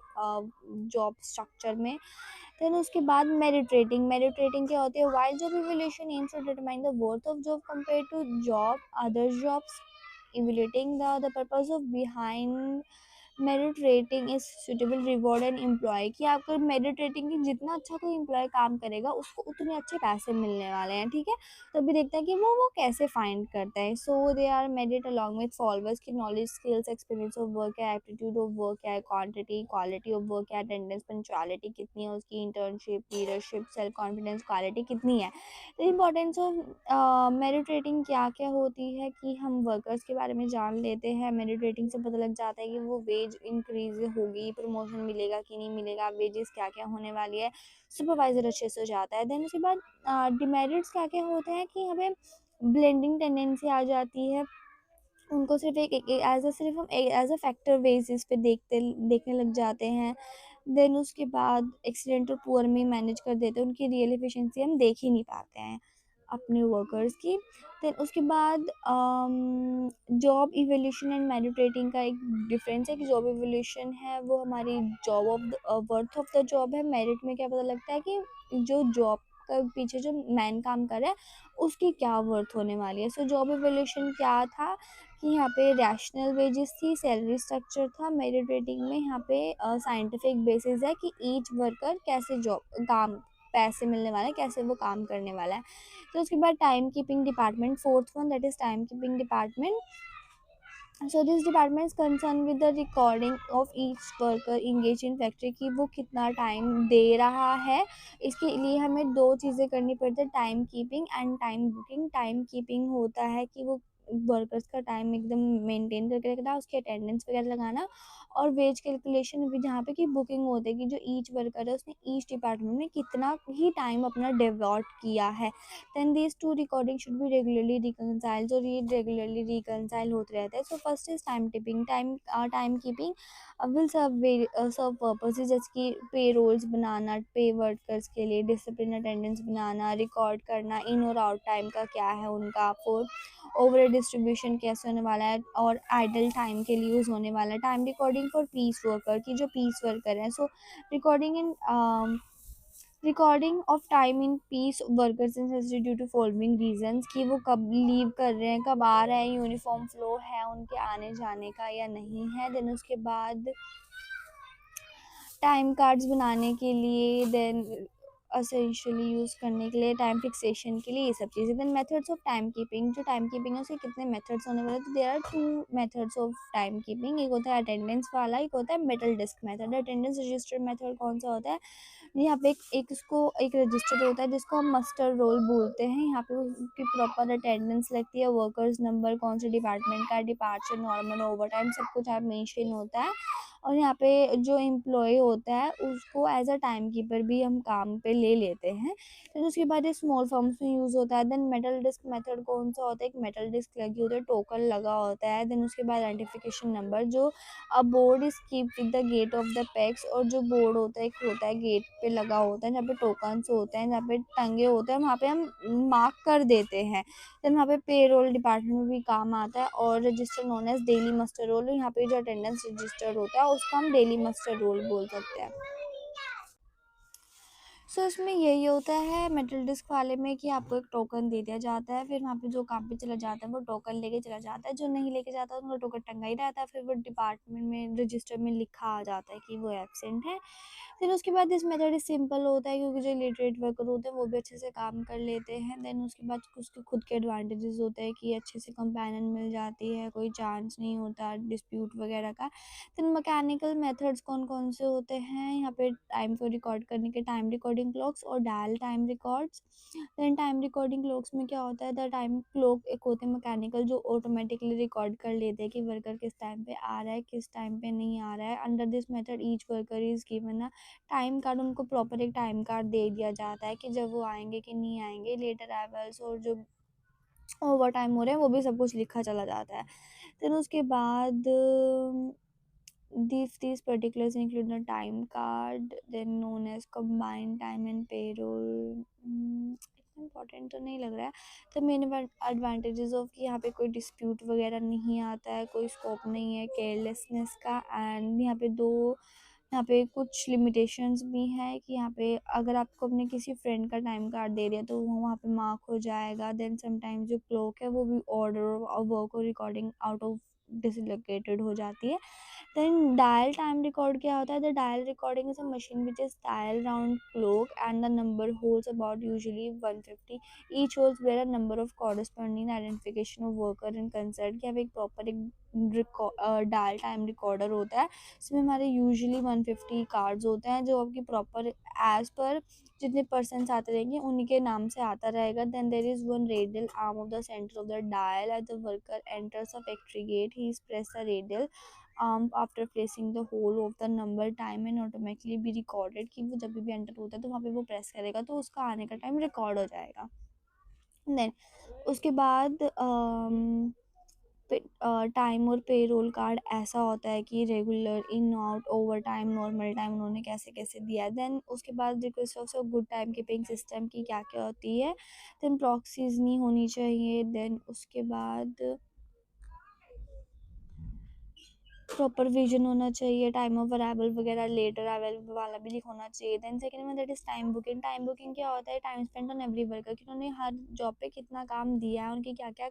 A: जॉब स्ट्रक्चर में। देन उसके बाद मेरिट रेटिंग क्या होती है। While job evolution aims to determine the worth of job compare to job other jobs evaluating the purpose of behind merit rating is suitable reward and employ, कि आपको merit rating की जितना अच्छा कोई employ काम करेगा उसको उतने अच्छे पैसे मिलने वाले हैं, ठीक है। तो अभी देखते हैं कि वो कैसे फाइंड करता है। So they are merit along with followers की knowledge, skills, experience of work है, एप्टीट्यूड ऑफ वर्क है, क्वांटिटी क्वालिटी ऑफ वर्क है, अटेंडेंस पंक्चुअलिटी कितनी है उसकी, internship, leadership, self confidence quality कितनी है। The importance of merit rating क्या क्या होती है कि हम वर्कर्स के बारे में जान लेते हैं। मेरिट रेटिंग से पता लग जाता है कि वो वेज इंक्रीज होगी, प्रमोशन मिलेगा कि नहीं मिलेगा, वेजेस क्या क्या होने वाली है, सुपरवाइजर अच्छे से हो जाता है। देन उसके बाद डिमेरिट्स क्या क्या होते हैं कि हमें ब्लेंडिंग टेंडेंसी आ जाती है, उनको सिर्फ एक एज अ सिर्फ हम एज अ फैक्टर बेसिस पे देखने लग जाते हैं। देन उसके बाद एक्सीडेंट और पुअर में मैनेज कर देते हैं, उनकी रियल एफिशिएंसी हम देख ही नहीं पाते हैं अपने वर्कर्स की। देन उसके बाद job evolution and merit rating का एक डिफरेंस है कि जॉब इवोल्यूशन है वो हमारी job of the worth of the job है। मेरिट में क्या पता लगता है कि जो जॉब का पीछे जो मैन काम कर रहा है उसकी क्या वर्थ होने वाली है। सो जॉब इवोल्यूशन क्या था कि यहाँ पे रैशनल वेजेस थी, सैलरी स्ट्रक्चर था, मेरिट रेटिंग में यहाँ पे साइंटिफिक बेसिस है कि ईच वर्कर कैसे जॉब काम पैसे मिलने वाला है, कैसे वो काम करने वाला है। तो उसके बाद time keeping department, fourth one, that is time keeping department. So this department is concerned with the recording of each worker engaged in factory कि वो कितना टाइम दे रहा है। इसके लिए हमें दो चीज़ें करनी पड़ती है, time keeping and time booking. Time keeping होता है कि वो वर्कर्स का टाइम एकदम मेंटेन करके रखना, उसकी अटेंडेंस वगैरह लगाना, और वेज कैलकुलेशन भी जहाँ पे कि बुकिंग होती है कि जो ईच वर्कर है उसने ईच डिपार्टमेंट में कितना ही टाइम अपना डिवॉट किया है। then these two recordings should be regularly reconciled, so ये regularly reconcile होते रहते हैं। So first is time keeping, time keeping will serve purposes जैसे कि payrolls बनाना, पे वर्कर्स के लिए, डिसिप्लिन अटेंडेंस बनाना, रिकॉर्ड करना इन और आउट टाइम का क्या है उनका, फोर ओवर डिस्ट्रीब्यूशन कैसे होने वाला है, और आइडल टाइम के लिए यूज़ होने वाला है। Time recording for piece worker की जो पीस वर्कर है, so recording in recording of time in piece workers in due to following reasons कि वो कब लीव कर रहे हैं, कब आ रहे हैं, यूनिफॉर्म फ्लो है उनके आने जाने का या नहीं है। देन उसके बाद टाइम कार्ड्स बनाने के लिए, देन असेंशियली यूज़ करने के लिए, टाइम फिक्सेशन के लिए, ये सब चीज़ें। Then methods of time keeping, जो टाइम कीपिंग है उसके कितने मेथड्स होने वाले, तो there are two methods of time keeping. एक होता है अटेंडेंस वाला, एक होता है metal disc method. Attendance register method कौन सा होता है, यहाँ पे एक रजिस्टर होता है जिसको हम मस्टर रोल बोलते हैं। यहाँ पे उसकी प्रॉपर अटेंडेंस लगती है, वर्कर्स नंबर, कौन से डिपार्टमेंट का, डिपार्चर, नॉर्मल, ओवर टाइम, सब कुछ यहाँ मेंशन होता है। और यहाँ पे जो एम्प्लॉय होता है उसको एज अ टाइम कीपर भी हम काम पे ले लेते हैं। फिर उसके बाद ये स्मॉल फॉर्म्स में यूज़ होता है। देन मेटल डिस्क मेथड कौन सा होता है, एक मेटल डिस्क लगी होती है, टोकन लगा होता है। देन उसके बाद आइडेंटिफिकेशन नंबर, जो a board is keep with the gate of the packs, और जो बोर्ड होता है एक होता है गेट पे लगा होता है जहाँ पे टोकन्स होते हैं, जहाँ पे टंगे होते हैं, वहाँ पे हम मार्क कर देते हैं। देन वहाँ पे पे रोल डिपार्टमेंट में भी काम आता है, और register known as daily muster roll, यहाँ पे जो अटेंडेंस रजिस्टर होता है उसको हम डेली मस्टर रोल बोल सकते हैं। सो इसमें यही होता है मेटल डिस्क वाले में कि आपको एक टोकन दे दिया जाता है, फिर वहाँ पे जो काम पे चला जाता है वो टोकन लेके चला जाता है, जो नहीं लेके जाता उनका टोकन टंगा ही रहता है, फिर वो डिपार्टमेंट में रजिस्टर में लिखा आ जाता है कि वो एब्सेंट है। फिर उसके बाद इस मेथड इज सिंपल होता है क्योंकि जो इलिटरेट वर्कर होते हैं वो भी अच्छे से काम कर लेते हैं। देन उसके बाद उसके खुद के एडवांटेजेस होते हैं कि अच्छे से कंपेनियन मिल जाती है, कोई चांस नहीं होता डिस्प्यूट वगैरह का। देन मैकेनिकल मेथड्स कौन कौन से होते हैं, यहाँ पे टाइम को रिकॉर्ड करने के टाइम रिकॉर्डिंग क्लॉक्स और dial time records. Then time recording clocks में क्या होता है, द टाइम क्लॉक एक होते हैं मैकेनिकल जो ऑटोमेटिकली रिकॉर्ड कर लेते हैं कि वर्कर किस टाइम पे आ रहा है, किस टाइम पे नहीं आ रहा है। Under this method each worker is given a time card, उनको प्रॉपर एक टाइम कार्ड दे दिया जाता है कि जब वो आएंगे कि नहीं आएंगे, लेटर अराइवल्स और जो ओवर टाइम हो रहे हैं वो भी सब कुछ लिखा चला जाता है। फिर उसके बाद these particulars include the time card, then known as combined time and payroll। इतना इम्पोर्टेंट तो नहीं लग रहा है। तो मेन एडवांटेजेस ऑफ कि यहाँ पे कोई डिस्प्यूट वगैरह नहीं आता है, कोई स्कोप नहीं है केयरलेसनेस का। एंड यहाँ पे कुछ लिमिटेशंस भी हैं कि यहाँ पे अगर आपको अपने किसी फ्रेंड का टाइम कार्ड दे दिया तो वो वहाँ पे मार्क हो जाएगा। देन समटाइम्स जो क्लॉक है वो भी ऑर्डर और वर्क और रिकॉर्डिंग आउट ऑफ डिसलोकेटेड हो जाती है। देन डायल टाइम रिकॉर्ड क्या होता है, the dial recording is a machine which is dial round clock and the number holes about usually 150 each holes where a number of corresponding identification of worker in concert. कि अब एक proper एक dial time recorder होता है, इसमें हमारे usually 150 cards होते हैं जो आपकी प्रॉपर एज पर जितने पर्सनस आते रहेंगे उन्हीं के नाम से आता रहेगा। Then there is one radial arm of the centre of the dial at the worker enters a factory gate, he is press the radial after placing the hole of the number time and automatically be recorded. कि वो जब भी enter होता है तो वहाँ पे वो प्रेस करेगा तो उसका आने का टाइम रिकॉर्ड हो जाएगा। देन उसके बाद टाइम और पे रोल कार्ड ऐसा होता है कि regular, in, out, overtime, normal time उन्होंने कैसे कैसे दिया है। देन उसके बाद request of good time keeping system की क्या क्या होती है। देन प्रॉक्सीज नहीं होनी चाहिए। देन उसके बाद प्रॉपर विजन होना चाहिए, टाइम ऑफ अराइवल वगैरह लेट अराइवल वाला भी होना चाहिए। देन सेकंड में that is time booking. Time booking क्या होता है, time spend on every worker कि उन्होंने हर जॉब पे कितना काम दिया है, उनकी क्या क्या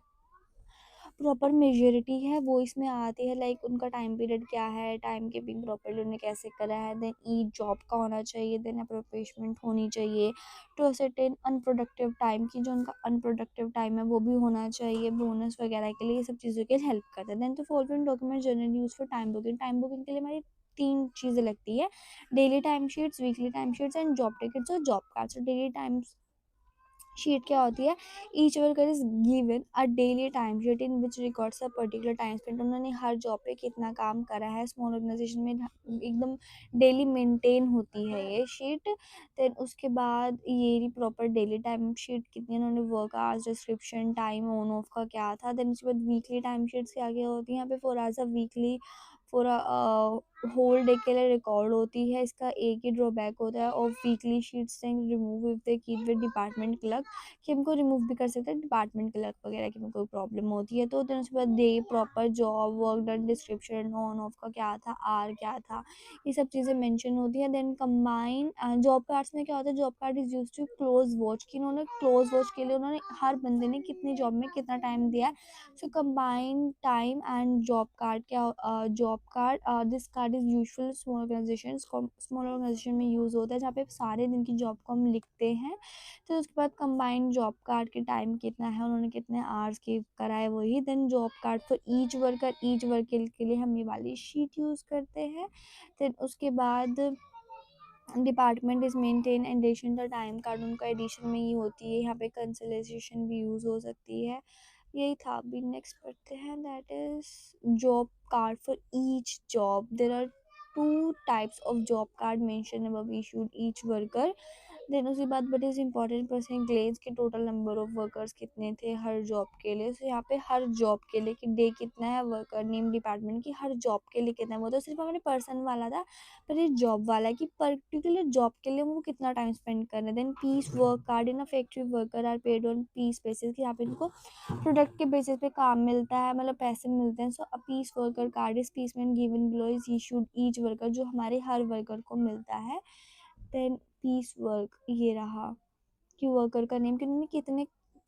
A: प्रॉपर मेजोरिटी है वो इसमें आती है, लाइक उनका टाइम पीरियड क्या है, टाइम कीपिंग प्रॉपरली उन्होंने कैसे करा है, देन ईच जॉब का होना चाहिए, देन अप्रोप्रिएशमेंट होनी चाहिए टू असर्टेन अनप्रोडक्टिव टाइम की, जो उनका अनप्रोडक्टिव टाइम है वो भी होना चाहिए, बोनस वगैरह के लिए, ये सब चीज़ों के हेल्प करते हैं। देन तो following document general use for time booking के लिए हमारी 3 चीज़ें लगती है, daily time sheets, weekly time sheets and job tickets और job cards. Daily time sheet क्या होती है, each worker is given a daily time sheet in which records a particular time spend, उन्होंने हर जॉब पे कितना काम करा है। स्मॉल ऑर्गेनाइजेशन में एकदम डेली मेंटेन होती है ये शीट। देन उसके बाद ये प्रॉपर डेली टाइम शीट कितनी उन्होंने work hours, description, time on off का क्या था। देन उसके बाद वीकली टाइम शीट्स क्या क्या होती है, यहाँ पे 4 hours weekly for whole day के लिए रिकॉर्ड होती है। इसका एक ही ड्रॉबैक होता है और वीकली शीट्स से remove if they keep with department clerk, कि हमको रिमूव भी कर सकते हैं डिपार्टमेंट क्लर्क वगैरह की में कोई प्रॉब्लम होती है तो। देन उसके बाद day proper job work done, description on off का क्या था, आर क्या था, ये सब चीज़ें मेंशन होती है। देन कंबाइन जॉब कार्ड्स में क्या होता है, job card is use to close watch, कि उन्होंने क्लोज वॉच के लिए उन्होंने हर बंदे ने कितनी जॉब में कितना टाइम दिया है। So combine time and job card क्या, job card this card is useful small organisation, small organisation में यूज़ होता है जहाँ पे सारे दिन की जॉब को हम लिखते हैं। तो उसके बाद कंबाइंड जॉब कार्ड के टाइम कितना है, उन्होंने कितने आवर्स की करा है वही। Then job card for each worker के लिए हम ये वाली शीट यूज़ करते हैं। देन उसके बाद department is maintain addition the time card, उनका एडिशन में ही होती है, यहाँ पे कंसोलिडेशन भी यूज़ हो सकती है। यही था। अभी नेक्स्ट पढ़ते हैं, that is job card for each job. There are 2 types of job card mention above issued each worker. Then उसके बाद बट इज इम्पॉर्टेंट परसेंटेज के टोटल नंबर ऑफ वर्कर्स कितने थे हर जॉब के लिए। सो यहाँ पे हर जॉब के लिए कि डे कितना है, वर्कर नेम डिपार्टमेंट की हर जॉब के लिए कितना है, वो तो सिर्फ हमारे पर्सन वाला था, पर ये जॉब वाला है कि पर्टिकुलर जॉब के लिए वो कितना टाइम स्पेंड कर रहे हैं। Then piece work card in a factory worker are paid on piece basis, कि यहाँ पे इनको प्रोडक्ट के बेसिस पे काम मिलता है, मतलब पैसे मिलते हैं। So a piece worker card is pieceman given below is issued each worker, जो हमारे हर वर्कर को मिलता है। देन पीस वर्क ये रहा कि वर्कर का नेम कि उन्होंने कितने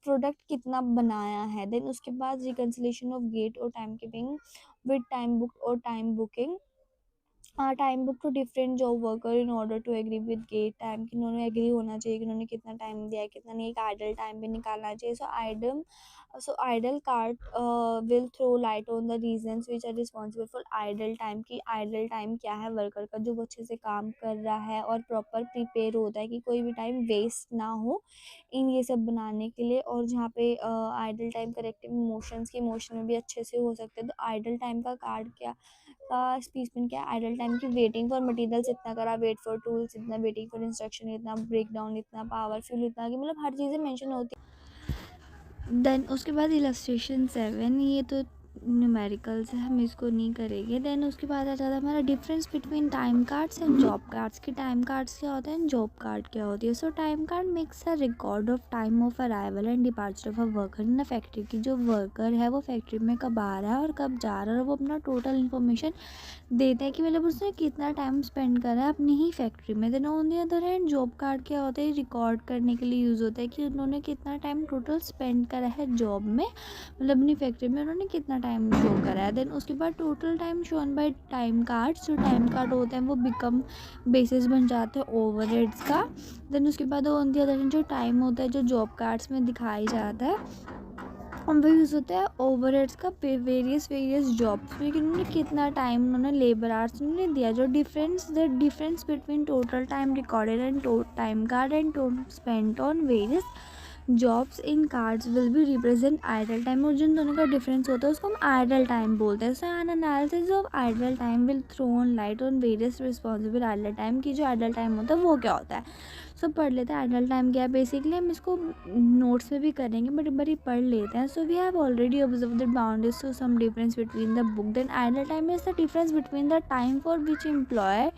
A: प्रोडक्ट कितना बनाया है। देन उसके बाद रिकन्सिलेशन ऑफ गेट और time keeping with time book और time booking, time book to different job worker in order to agree with gate time, कि उन्होंने एग्री होना चाहिए कि उन्होंने कितना टाइम दिया है कितना नहीं। एक आइडल टाइम भी निकालना चाहिए। So idle card will throw light on the reasons which are responsible for idle time, की आइडल टाइम क्या है वर्कर का जो वो अच्छे से काम कर रहा है और प्रॉपर प्रिपेयर होता है कि कोई भी टाइम वेस्ट ना हो इन ये सब बनाने के लिए। और जहाँ पे आइडल टाइम करेक्टिव इमोशंस के इमोशन में भी अच्छे से हो सकते हैं। तो आइडल टाइम का कार्ड क्या का स्पेसमेंट क्या है, आइडल टाइम की वेटिंग फॉर मटेरियल्स इतना करा, वेट फॉर टूल्स इतना, वेटिंग फॉर इंस्ट्रक्शन इतना, ब्रेक डाउन इतना, पावर फ्यूल इतना, कि मतलब हर चीज़ें मेंशन होती है। देन उसके बाद इलस्ट्रेशन 7, ये तो न्यूमेरिकल्स है, हम इसको नहीं करेंगे। देन उसके बाद आ जाता है हमारा difference between time cards and job cards, की टाइम कार्ड्स क्या होता है एंड जॉब कार्ड क्या होती है। सो time card makes a record of time of arrival and departure of a worker in a factory, की जो वर्कर है वो फैक्ट्री में कब आ रहा है और कब जा रहा है, और वो अपना टोटल इन्फॉर्मेशन देता है कि मतलब उसने कितना टाइम स्पेंड करा है अपनी ही फैक्ट्री में। Then on the other hand job card क्या होता है, रिकॉर्ड करने के लिए यूज़ होता है कि उन्होंने कितना टाइम टोटल स्पेंड करा है जॉब में, मतलब अपनी फैक्ट्री में उन्होंने कितना टाइम शो करा है। देन उसके बाद total time shown by time card, जो टाइम कार्ड होता है वो बिकम बेसिस बन जाते हैं ओवरहेड्स का। देन उसके बाद ऑन दी अदर हैंड जो टाइम होता है जो जॉब कार्ड्स में दिखाई जाता है हम वो यूज़ होता है ओवरहेड्स का वेरियस जॉब्स में, कि उन्होंने कितना टाइम उन्होंने लेबर आवर्स उन्होंने दिया। जो the difference between total time recorded and time card and time spent on various jobs in cards will be represent idle time, और जिन दोनों का डिफरेंस होता है उसको हम आइडल टाइम बोलते हैं। So an analysis of idle time will throw on light on various responsible idle time, की जो आइडल टाइम होता है वो क्या होता है। सो पढ़ लेते हैं आइडल टाइम क्या है। बेसिकली हम इसको नोट्स में भी करेंगे बट एक बार पढ़ लेते हैं। So we have already observe the boundaries to some difference between the book. Then idle time is the difference between the time for which employ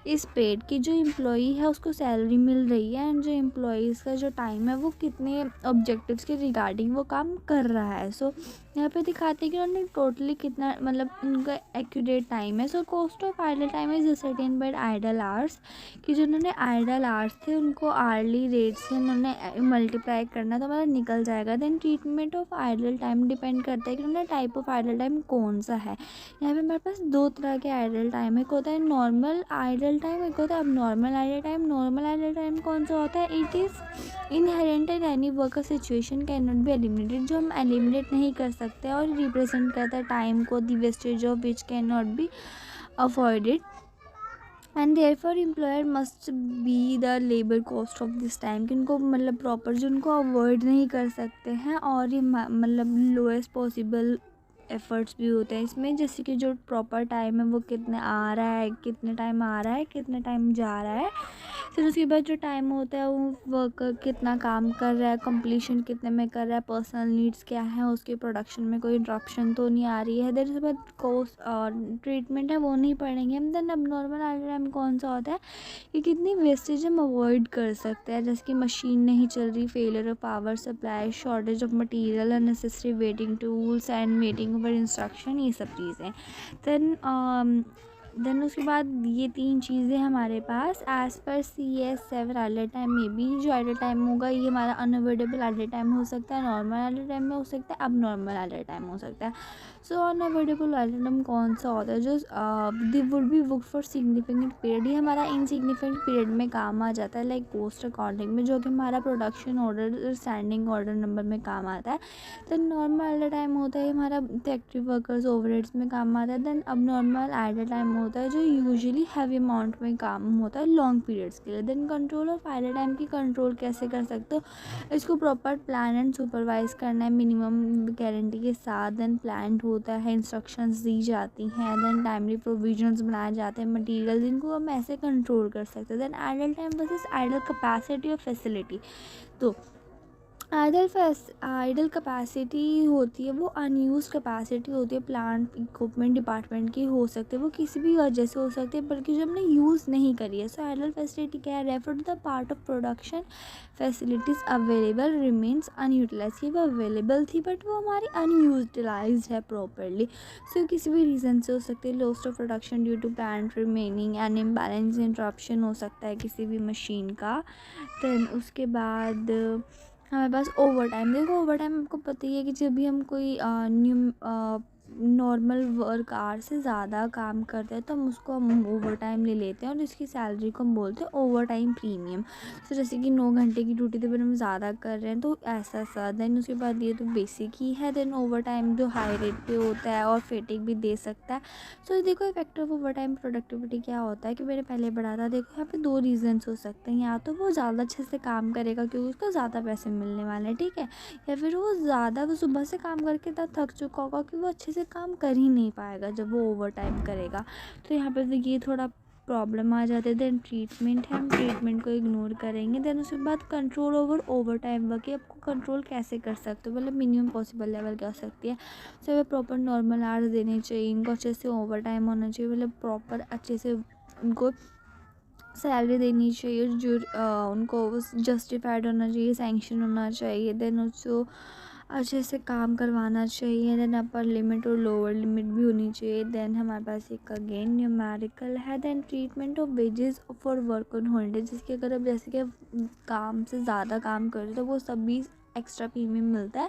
A: is paid, की जो एम्प्लॉई है उसको सैलरी मिल रही है एंड जो एम्प्लॉयज़ का जो time है वो कितने ऑब्जेक्टिव्स के रिगार्डिंग वो काम कर रहा है। सो यहाँ पे दिखाते हैं कि उन्होंने टोटली कितना मतलब उनका एक्यूरेट टाइम है। So cost of idle time is certain by idle hours, कि जो उन्होंने आइडल आवर्स थे उनको आर्ली रेट से उन्होंने मल्टीप्लाई करना तो हमारा निकल जाएगा। Then treatment of idle time depend करता है कि उन्होंने टाइप ऑफ आइडल टाइम कौन सा है। यहाँ पे हमारे पास दो तरह के आइडल टाइम है, एक होता है नॉर्मल आइडल टाइम, एक होता है अब normal idle time. Normal idle time कौन सा होता है? It is inherent in any work situation can not be eliminated, जो हम एलिमिनेट नहीं कर सकते और रिप्रेजेंट करता है टाइम को, the wastage of which can not be avoided and therefore employer must be the labour cost of this time, कि उनको मतलब प्रॉपर जो उनको अवॉइड नहीं कर सकते हैं और ये मतलब लोएस्ट पॉसिबल एफर्ट्स भी होते हैं इसमें, जैसे कि जो प्रॉपर टाइम है वो कितने आ रहा है, कितने टाइम आ रहा है, कितने टाइम जा रहा है। फिर उसके बाद जो टाइम होता है वो वर्कर कितना काम कर रहा है, कंप्लीशन कितने में कर रहा है, पर्सनल नीड्स क्या है, उसके प्रोडक्शन में कोई इंटरप्शन तो नहीं आ रही है। देर उसके बाद कोस्ट और ट्रीटमेंट है वो नहीं पढ़ेंगे हम। देन अब नॉर्मल आइडल टाइम कौन सा होता है कि कितनी वेस्टेज हम अवॉइड कर सकते हैं, जैसे कि मशीन नहीं चल रही, failure of power supply, shortage of material, unnecessary waiting tools and waiting for instruction, ये सब चीज़ें। देन उसके बाद ये तीन चीज़ें हमारे पास as per CS7 idle time में भी जो आइडल टाइम होगा ये हमारा अनअवॉइडेबल आइडल टाइम हो सकता है, नॉर्मल आइडल टाइम में हो सकता है, अब नॉर्मल आइडल टाइम हो सकता है। सो अनअवॉइडेबल आइडल टाइम कौन सा होता है? जो they would be book for significant period, ये हमारा इनसिग्निफिकेंट पीरियड में काम आ जाता है, लाइक पोस्ट अकाउंटिंग में, जो कि हमारा production order standing order number में काम आता है। देन नॉर्मल आइडल टाइम होता है हमारा फैक्ट्री वर्कर्स ओवरहेड्स में काम आता है। देन अब नॉर्मल आइडल टाइम होता है जो यूजुअली हैवी अमाउंट में काम होता है लॉन्ग पीरियड्स के लिए। Then control of idle time की कंट्रोल कैसे कर सकते हो? इसको प्रॉपर प्लान एंड सुपरवाइज करना है मिनिमम गारंटी के साथ। देन प्लान होता है, इंस्ट्रक्शंस दी जाती हैं, देन टाइमली प्रोविजंस बनाए जाते हैं, मटेरियल जिनको हम ऐसे कंट्रोल कर सकते हैं। Then idle time versus idle capacity और फैसिलिटी। तो आइडल कैपेसिटी होती है वो अनयूज कैपेसिटी होती है, प्लांट इक्विपमेंट डिपार्टमेंट की हो सकती है, वो किसी भी वजह से हो सकती है बल्कि जो हमने यूज़ नहीं करी है। सो आइडल फैसिलिटी क्या है? Refer to the part of production facilities available remains unutilise, की वो अवेलेबल थी बट वो हमारी अनयूटिलाइज है प्रॉपरली। सो किसी भी रीज़न से हो सकती है, lost of production due to plant remaining and imbalance, interruption हो सकता है किसी भी मशीन का। देन उसके बाद हमारे पास ओवर टाइम। देखो ओवर टाइम आपको पता ही है कि जब भी हम कोई नॉर्मल वर्क आवर से ज़्यादा काम करते हैं तो हम ओवर टाइम ले लेते हैं और इसकी सैलरी को हम बोलते हैं ओवर टाइम प्रीमियम। तो जैसे कि 9 घंटे की ड्यूटी तो फिर हम ज़्यादा कर रहे हैं तो ऐसा सा। देन उसके बाद ये तो बेसिक ही है। देन ओवर टाइम जो हाई रेट पे होता है और फेटिक भी दे सकता है। सो देखो effect of over time productivity क्या होता है कि मैंने पहले पढ़ा था। देखो यहाँ पे 2 रीजंस हो सकते हैं, या तो वो ज़्यादा अच्छे से काम करेगा क्योंकि उसको ज़्यादा पैसे मिलने वाले हैं, ठीक है, या फिर वो सुबह से काम करके इतना थक चुका होगा कि वो अच्छे से काम कर ही नहीं पाएगा जब वो ओवर टाइम करेगा। तो यहाँ पे ये थोड़ा प्रॉब्लम आ जाते हैं। देन ट्रीटमेंट है, हम ट्रीटमेंट को इग्नोर करेंगे। देन उसके बाद कंट्रोल ओवर टाइम वर्क, आपको कंट्रोल कैसे कर सकते हो, मतलब मिनिमम पॉसिबल लेवल क्या हो सकती है। सो प्रॉपर नॉर्मल आवर्स देने चाहिए, इनको अच्छे से ओवर टाइम होना चाहिए, मतलब प्रॉपर अच्छे से उनको सैलरी देनी चाहिए, जो उनको जस्टिफाइड होना चाहिए, सैंक्शन होना चाहिए। देन उसको अच्छे से काम करवाना चाहिए। देन अपर लिमिट और लोअर लिमिट भी होनी चाहिए। देन हमारे पास एक अगेन न्यूमेरिकल है। Then treatment of wages for work on holiday, जिसके अगर अब जैसे कि काम से ज़्यादा काम करें तो वो सभी एक्स्ट्रा प्रीमियम मिलता है।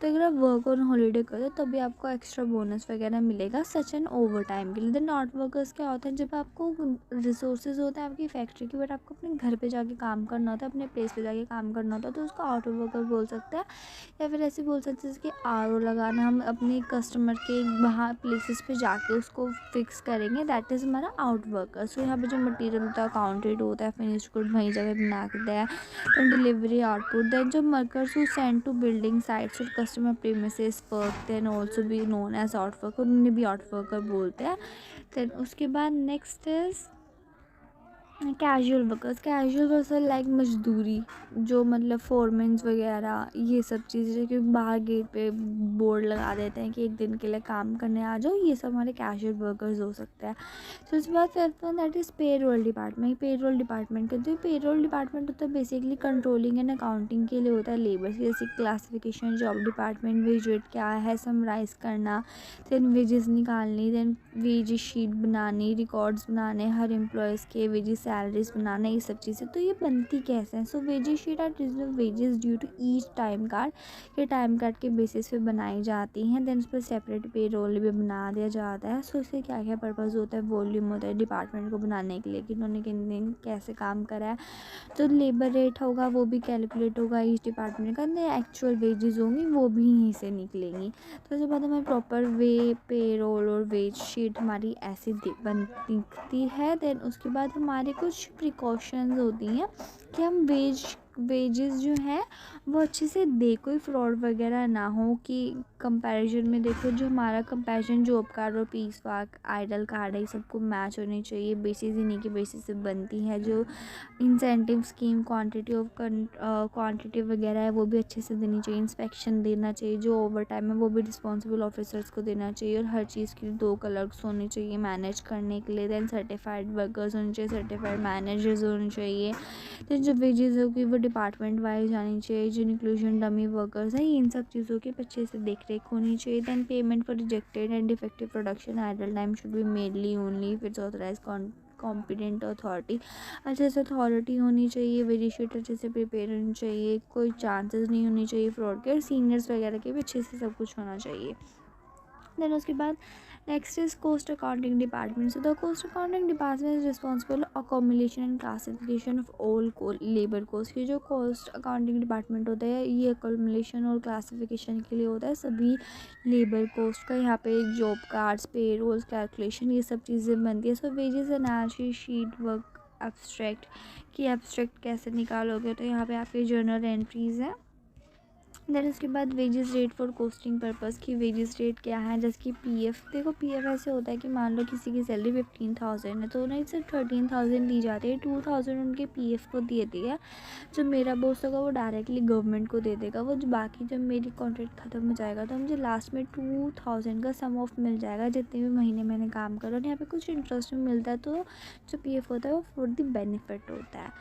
A: तो अगर आप वर्क ऑन हॉलीडे करो तभी आपको एक्स्ट्रा बोनस वगैरह मिलेगा सच एंड ओवर टाइम के लिए। देन नॉट वर्कर्स क्या होता है? जब आपको रिसोर्सेज होते हैं आपकी फैक्ट्री की बट आपको अपने घर पे जाके काम करना होता है, अपने प्लेस पे जाके काम करना होता है, तो उसको आउट वर्कर बोल सकते हैं। या फिर ऐसे बोल सकते हैं जैसे कि RO लगाना, हम अपने कस्टमर के वहाँ प्लेसेस पे जाके उसको फिक्स करेंगे, दैट इज़ हमारा आउट वर्कर। सो यहाँ पे जो मटेरियल होता है काउंटेड होता है, फिनिश्ड गुड वहीं जगह बना के दिया है। देन डिलीवरी आउटपुट, देन जो workers who send to building sites और customer premises work then also be known as out worker, उन्हें भी आउट वर्कर बोलते हैं। देन उसके बाद next is casual workers like मजदूरी, जो मतलब फोरमेंस वगैरह ये सब चीज़ें, क्योंकि बाहर गेट पे बोर्ड लगा देते हैं कि एक दिन के लिए काम करने आ जाओ, ये सब हमारे कैजुअल वर्कर्स हो सकते हैं। तो उसके बाद fifth one that is payroll department. Payroll department कहते हैं, पेरोल डिपार्टमेंट होता है बेसिकली कंट्रोलिंग एंड अकाउंटिंग के लिए होता है लेबर, जैसे classification, job department, wage rate क्या है समराइज करना, देन वेजेस निकालनी, देन वेज शीट बनानी, रिकॉर्ड्स बनाने, हर एम्प्लॉयज़ के वेजेस सैलरीज बनाना, ये सब चीज़ें। तो ये बनती कैसे हैं? So wages sheet are regional wages due to each time card, ये टाइम कार्ड के बेसिस पे बनाई जाती हैं। देन उस पर सेपरेट पे रोल भी बना दिया जाता है। सो इससे क्या क्या पर्पज़ होता है? वॉल्यूम होता है डिपार्टमेंट को बनाने के लिए कि उन्होंने किन दिन कैसे काम करा है। तो लेबर रेट होगा वो भी कैलकुलेट होगा ईच डिपार्टमेंट का, एक्चुअल वेजेस होंगी वो भी यहीं से निकलेंगी। तो उसके बाद हमें प्रॉपर पे रोल और वेज शीट हमारी ऐसी दिखती है। देन उसके बाद हमारे कुछ प्रिकॉशंस होती हैं कि हम वेजेस जो हैं वो अच्छे से दे, कोई फ्रॉड वगैरह ना हो, कि कंपैरिजन में देखो जो हमारा कंपैरिजन जॉब कार्ड और पीस वार्क आइडल कार्ड है, ये सबको मैच होनी चाहिए। बेसिस इन्हीं के बेसिस से बनती है। जो इंसेंटिव स्कीम, क्वांटिटी वगैरह है वो भी अच्छे से देनी चाहिए। इंस्पेक्शन देना चाहिए। जो ओवर टाइम है वो भी रिस्पॉन्सिबल ऑफिसर्स को देना चाहिए। और हर चीज़ के लिए 2 क्लर्क्स होने चाहिए मैनेज करने के लिए। देन सर्टिफाइड वर्कर्स होने चाहिए, सर्टिफाइड मैनेजर्स होने चाहिए। देन जो वेजेस होगी वो डिपार्टमेंट वाइज आनी चाहिए। जो इंक्लूजन डमी वर्कर्स हैं, इन सब चीज़ों की अच्छे से देख रेख होनी चाहिए। Then payment for rejected and defective production idle time should be medley only if it's authorise competent authority. अच्छे से अथॉरिटी होनी चाहिए। वेज शीट अच्छे से प्रिपेयर होनी चाहिए। कोई चांसेस नहीं होनी चाहिए फ्रॉड के। और सीनियर्स वगैरह के भी अच्छे से सब कुछ होना चाहिए। देन उसके बाद next is cost accounting department. So the cost accounting department is responsible accumulation and classification of all labour cost. ये जो कोस्ट अकाउंटिंग डिपार्टमेंट होता है ये अकोमोलेशन और क्लासिफिकेशन के लिए होता है सभी लेबर कोस्ट का। यहाँ पे job cards, payrolls, calculation, ये सब चीज़ें बनती है। So wages analysis, sheet work, abstract, कि एब्स्ट्रैक्ट कैसे निकालोगे, तो यहाँ पे आपके जर्नल एंट्रीज हैं। देन उसके बाद wages rate for costing purpose, की वेजेस रेट क्या है। जैसे कि पीएफ, देखो पीएफ ऐसे होता है कि मान लो किसी की सैलरी 15,000 है तो उन्हें सिर्फ 13,000 दी जाती है। 2,000 उनके पीएफ को दिए दिया। जो मेरा बॉस होगा वो डायरेक्टली गवर्नमेंट को दे देगा। वो जो बाकी जब मेरी कॉन्ट्रैक्ट ख़त्म हो जाएगा तो मुझे लास्ट में 2,000 का सम ऑफ मिल जाएगा जितने भी महीने मैंने काम करा। और यहाँ पे कुछ इंटरेस्ट भी मिलता है। तो जो पीएफ होता है वो फॉर द बेनिफिट होता है।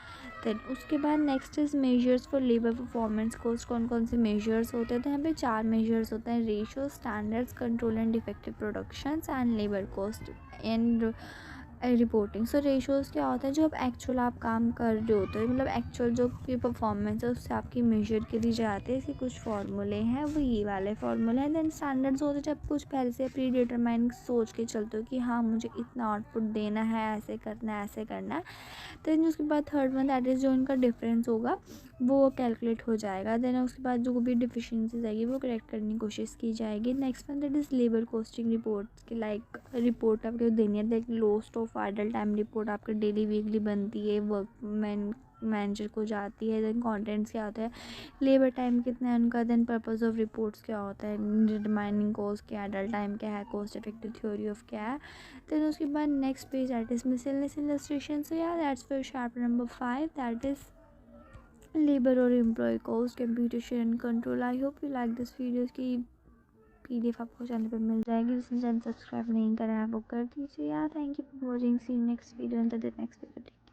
A: देन उसके बाद next is measures for labour performance cost. कौन कौन से मेजर्स होते हैं? तो यहाँ पे 4 मेजर्स होते हैं: ratio, standards, control and defective productions and labour cost and reporting. So ratios क्या होता है? जो आप एक्चुअल आप काम कर रहे होते हो, मतलब एक्चुअल जो आपकी परफॉर्मेंस है उससे आपकी मेजर करी जाती है। इसके कुछ फार्मूले हैं, वो ये वाले फार्मूले हैं। देन स्टैंडर्ड्स होते हैं जब कुछ पहले से प्री डिटरमाइन सोच के चलते हो कि हाँ मुझे इतना आउटपुट देना है, ऐसे करना है, ऐसे करना है। देन उसके बाद थर्ड वन दैट इज़ जो उनका डिफरेंस होगा वो कैलकुलेट हो जाएगा। देन उसके बाद जो भी डिफिशिएंसीज आएगी वो करेक्ट करने की कोशिश की जाएगी। Next one that is labour costing report की लाइक रिपोर्ट आपको देनी है। Like lost of idle time report आपके डेली वीकली बनती है, वर्कमैन मैनेजर को जाती है। देन कंटेंट्स क्या होता है, लेबर टाइम कितना है उनका। देन पर्पस ऑफ रिपोर्ट्स क्या होता है, डिटरमाइनिंग कॉस्ट क्या है, आइडल टाइम क्या है, कॉस्ट इफेक्टिव थ्योरी ऑफ क्या है। देन उसके बाद next page that is miscellaneous illustration. So या that's for chapter number 5 that is labour और employ cost, computation and control. I hope you like this videos की PDF आपको channel पर मिल जाएगी। जिसने चैनल सब्सक्राइब नहीं करा है वो कर दीजिए यार। Thank you for watching. See next video in the next video.